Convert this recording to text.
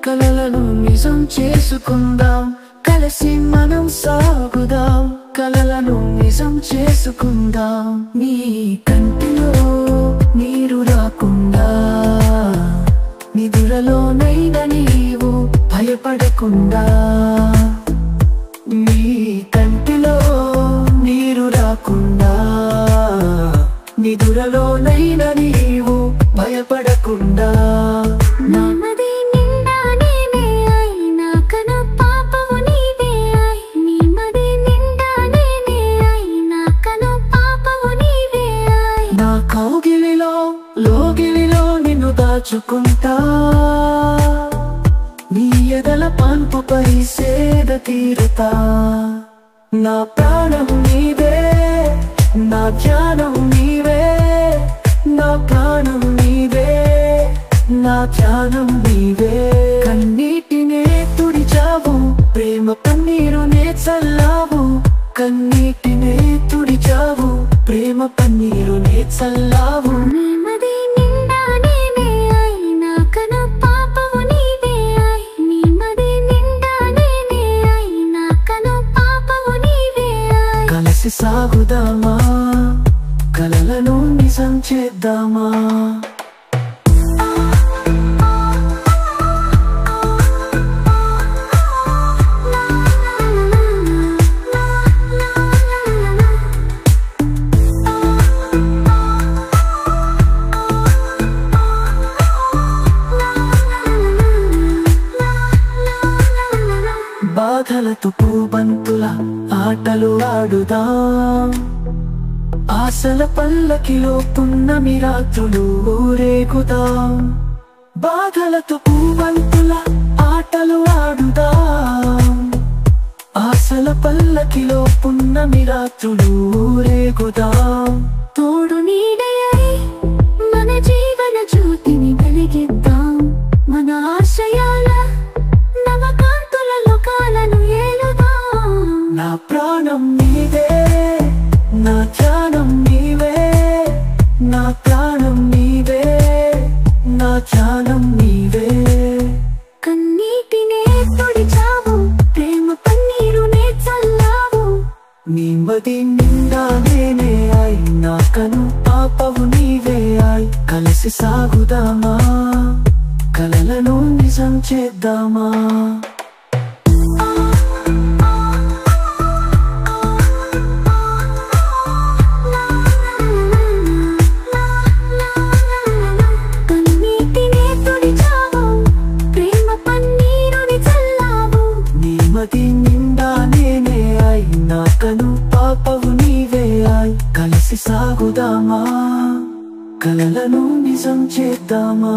కలలను నిజం చేసుకుందాం, కలిసి మనం సాగుదాం. కలలను నిజం చేసుకుందాం. నీ కంటిలో నీరు రాకుండా, నిదురలోనైనా నీవు భయపడకుండా. నీ కంటిలో నీరు రాకుండా, నిదురలోనైనా నీవు భయపడకుండా. లోగిలిలో నిన్ను దాచుకుంటా, నీ ఎదల పాన్పుపై సేద తీరుతా. నా ప్రాణం నీవే, నా ధ్యానం నీవే, నా ప్రాణం నీవే, నా ధ్యానం నీవే. కన్నీటినే తుడిచావు, ప్రేమ పన్నీరునే చల్లావు. కన్నీటినే తుడిచావు, ప్రేమ పన్నీరునే చల్లావు. కలిసి సాగుదామా, కలలను నిజం చేద్దామా. బాధలతో పూబంతుల ఆటలు ఆడుదాం, ఆశల పల్లకిలో పున్నమి రాత్రులు ఊరేగుదాం. బాధలతో పూబంతుల ఆటలు ఆడుదాం, ఆశల పల్లకిలో పున్నమి రాత్రులు ఊరేగుదాం. తోడు నీడై మన జీవన జ్యోతిని వెలిగిద్దాం. మన ఆశయాల నా ప్రాణం నీవే, నా ధ్యానం నీవే, నా ప్రాణం నీవే, నా ధ్యానం నీవే. కన్నీటినే తుడిచావు, ప్రేమ పన్నీరునే చల్లావు. నీ మది నిండా నేనే అయి, నా కను పాపవు నీవే అయి. కలిసి సాగుదామా, కలలను నిజం చేద్దామా. కను పాపవు నీవే అయి. కలిసి సాగుదామా, కలలను నిజం చేద్దామా.